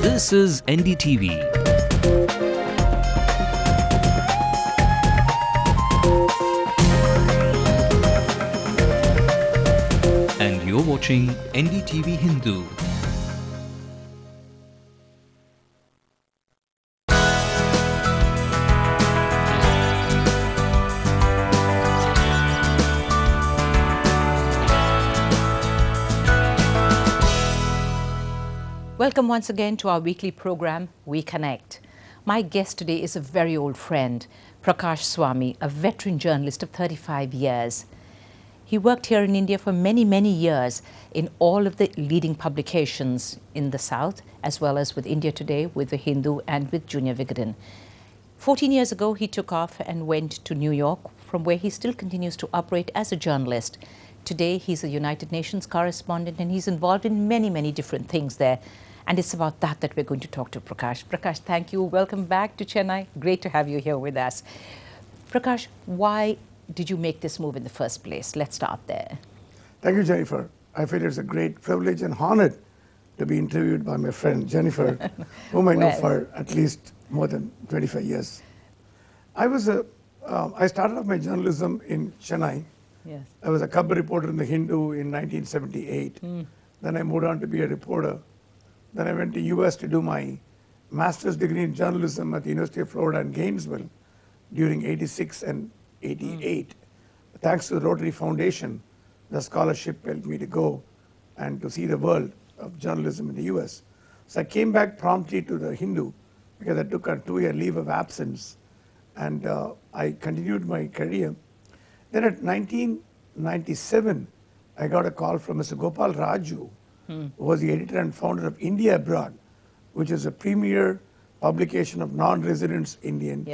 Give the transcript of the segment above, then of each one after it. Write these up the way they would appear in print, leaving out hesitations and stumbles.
This is NDTV. And you're watching NDTV Hindu. Welcome once again to our weekly program, We Connect. My guest today is a very old friend, Prakash Swamy, a veteran journalist of 35 years. He worked here in India for many, many years in all of the leading publications in the South, as well as with India Today, with The Hindu, and with Junior Vigadan. 14 years ago, he took off and went to New York, from where he still continues to operate as a journalist. Today, he's a United Nations correspondent, and he's involved in many, many different things there. And it's about that we're going to talk to Prakash. Prakash, thank you. Welcome back to Chennai. Great to have you here with us. Prakash, why did you make this move in the first place? Let's start there. Thank you, Jennifer. I feel it's a great privilege and honor to be interviewed by my friend Jennifer, whom I know for at least more than 25 years. I started off my journalism in Chennai. Yes. I was a cub reporter in The Hindu in 1978. Then I moved on to be a reporter. Then I went to US to do my master's degree in journalism at the University of Florida in Gainesville during 86 and 88. Thanks to the Rotary Foundation, the scholarship helped me to go and to see the world of journalism in the US. So I came back promptly to The Hindu because I took a 2-year leave of absence, and I continued my career. Then at 1997, I got a call from Mr. Gopal Raju, who was the editor and founder of India Abroad, which is a premier publication of non-residents Indian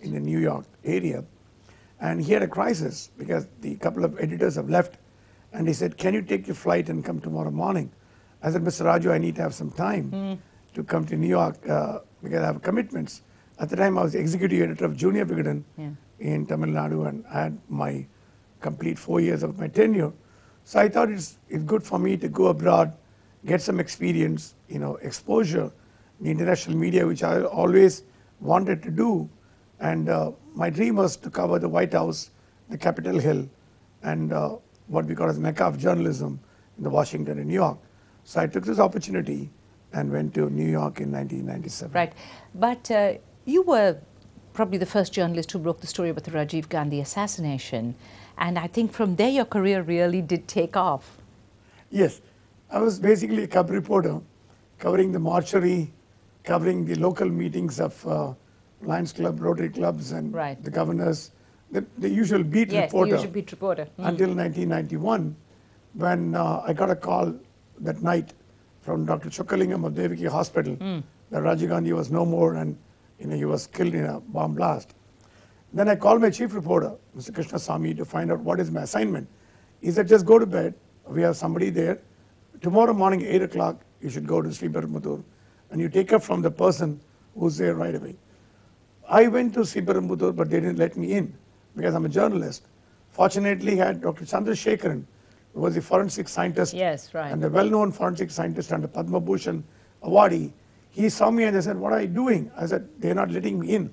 in the New York area. And he had a crisis because the couple of editors have left, and he said, "Can you take your flight and come tomorrow morning?" I said, "Mr. Raju, I need to have some time to come to New York because I have commitments." At the time, I was the executive editor of Junior Vigadan in Tamil Nadu, and I had my complete 4 years of my tenure. So I thought it's good for me to go abroad, get some experience, exposure in the international media, which I always wanted to do. And my dream was to cover the White House, the Capitol Hill, and what we call as Mecca of journalism in the Washington and New York. So I took this opportunity and went to New York in 1997. Right. But you were probably the first journalist who broke the story about the Rajiv Gandhi assassination. And I think from there, your career really did take off. Yes. I was basically a cub reporter, covering the mortuary, covering the local meetings of Lions Club, Rotary Clubs, and the governors, the usual beat reporter. The usual beat reporter. Until 1991, when I got a call that night from Dr. Chokkalingam of Devaki Hospital that Rajiv Gandhi was no more, and he was killed in a bomb blast. Then I called my chief reporter, Mr. Krishna Swamy, to find out what is my assignment. He said, "Just go to bed. We have somebody there. Tomorrow morning, 8 o'clock, you should go to Sriperumbudur, and you take up from the person who's there right away." I went to Sriperumbudur, but they didn't let me in because I'm a journalist. Fortunately, I had Dr. Chandrasekharan, who was the forensic scientist and the well-known forensic scientist and the Padma Bhushan awardee. He saw me and they said, "What are you doing?" I said, "They're not letting me in."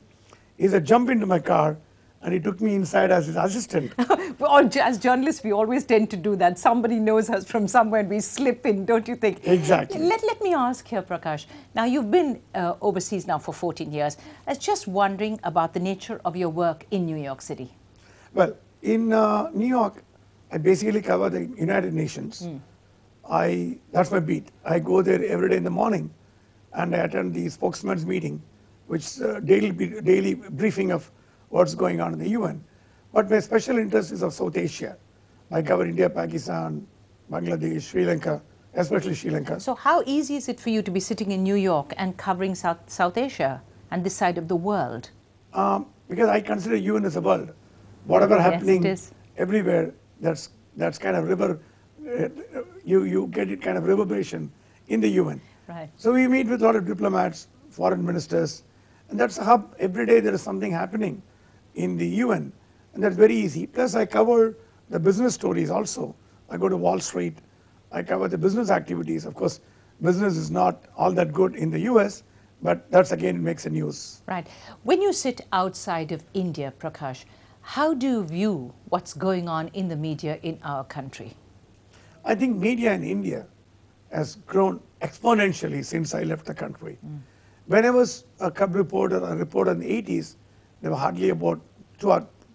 He said, "Jump into my car," and he took me inside as his assistant. Well, as journalists, we always tend to do that. Somebody knows us from somewhere and we slip in, don't you think? Exactly. Let me ask here, Prakash. Now, you've been overseas now for 14 years. I was just wondering about the nature of your work in New York City. Well, in New York, I basically cover the United Nations. That's my beat. I go there every day in the morning, and I attend the spokesman's meeting, which is a daily briefing of what's going on in the UN. But my special interest is of South Asia. I cover India, Pakistan, Bangladesh, Sri Lanka, especially Sri Lanka. So how easy is it for you to be sitting in New York and covering South Asia and this side of the world? Because I consider UN as a world. Whatever happening everywhere, that's kind of you get it kind of reverberation in the UN. Right. So we meet with a lot of diplomats, foreign ministers, and that's a hub. Every day there is something happening in the UN, and that's very easy. Plus I cover the business stories also. I go to Wall Street, I cover the business activities. Of course, business is not all that good in the US, but that's again makes a news. Right. When you sit outside of India, Prakash, how do you view what's going on in the media in our country? I think media in India has grown exponentially since I left the country. When I was a cub reporter, a reporter in the 80s, there were hardly about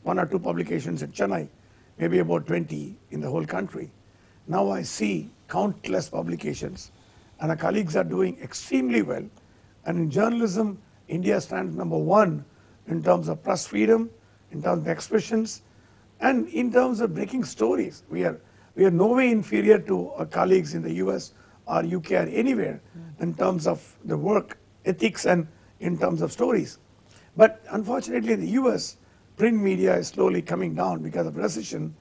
one or two publications in Chennai, maybe about 20 in the whole country. Now I see countless publications, and our colleagues are doing extremely well. And in journalism, India stands #1 in terms of press freedom, in terms of expressions, and in terms of breaking stories. We are no way inferior to our colleagues in the US or UK or anywhere in terms of the work ethics and in terms of stories. But unfortunately in the US, print media is slowly coming down because of recession,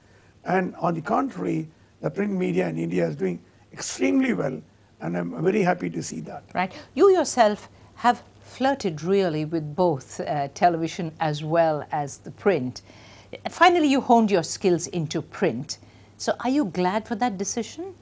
and on the contrary, the print media in India is doing extremely well, and I'm very happy to see that. Right. You yourself have flirted really with both television as well as the print. Finally, you honed your skills into print. So are you glad for that decision?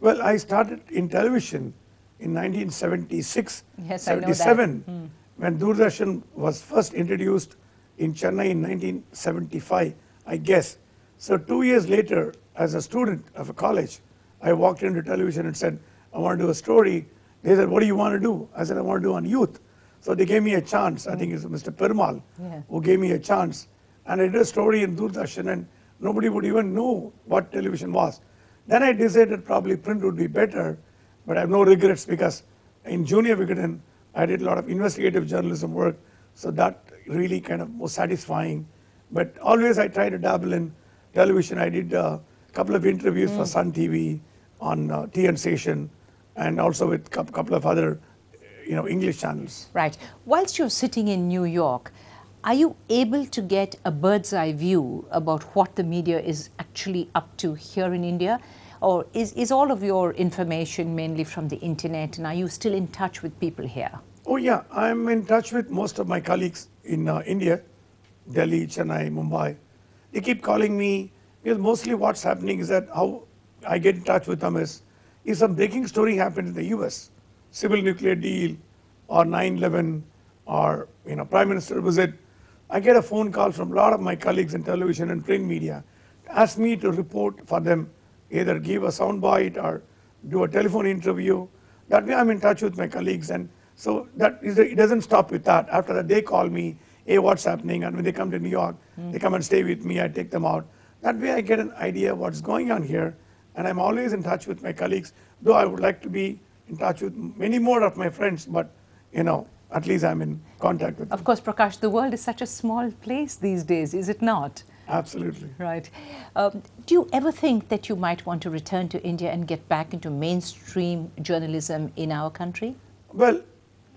Well, I started in television in 1976, Yes, 77, when Doordarshan was first introduced in Chennai in 1975, I guess. So 2 years later, as a student of a college, I walked into television and said, I want to do a story. They said, what do you want to do? I said, I want to do on youth. So they gave me a chance. I think it's Mr. Perumal who gave me a chance. And I did a story in Doordarshan, and nobody would even know what television was. Then I decided probably print would be better, but I have no regrets because in junior Vigadan, I did a lot of investigative journalism work, so that really kind of was satisfying. But always I try to dabble in television. I did a couple of interviews for Sun TV on TN Station, and also with a couple of other English channels. Right. Whilst you're sitting in New York, are you able to get a bird's eye view about what the media is actually up to here in India? Or is all of your information mainly from the internet, and are you still in touch with people here? Oh yeah, I'm in touch with most of my colleagues in India, Delhi, Chennai, Mumbai. They keep calling me, because mostly what's happening is that how I get in touch with them is, if some breaking story happened in the US, civil nuclear deal or 9/11 or Prime Minister visit, I get a phone call from a lot of my colleagues in television and print media to ask me to report for them, either give a soundbite or do a telephone interview. That way I'm in touch with my colleagues, and so that it doesn't stop with that. After that they call me, hey, what's happening? And when they come to New York, they come and stay with me, I take them out. That way I get an idea of what's going on here, and I'm always in touch with my colleagues, though I would like to be in touch with many more of my friends, but at least I'm in contact with them. Of course, Prakash, the world is such a small place these days, is it not? Absolutely. Right. Do you ever think that you might want to return to India and get back into mainstream journalism in our country? Well,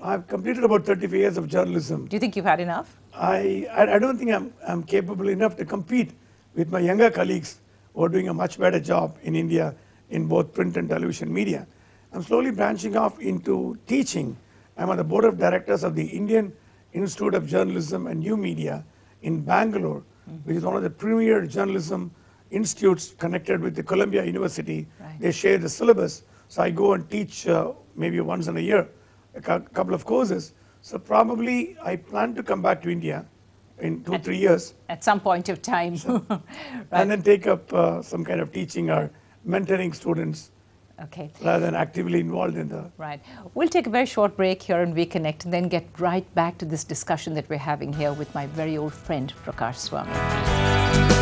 I've completed about 35 years of journalism. Do you think you've had enough? I don't think I'm capable enough to compete with my younger colleagues who are doing a much better job in India in both print and television media. I'm slowly branching off into teaching. I'm on the board of directors of the Indian Institute of Journalism and New Media in Bangalore, which is one of the premier journalism institutes connected with the Columbia University. Right. They share the syllabus, so I go and teach maybe once in a year, a couple of courses. So probably I plan to come back to India in 2-3 years. At some point of time. So, right. And then take up some kind of teaching or mentoring students. Okay. Rather than actively involved in the... Right. We'll take a very short break here and reconnect, and then get right back to this discussion that we're having here with my very old friend, Prakash Swamy.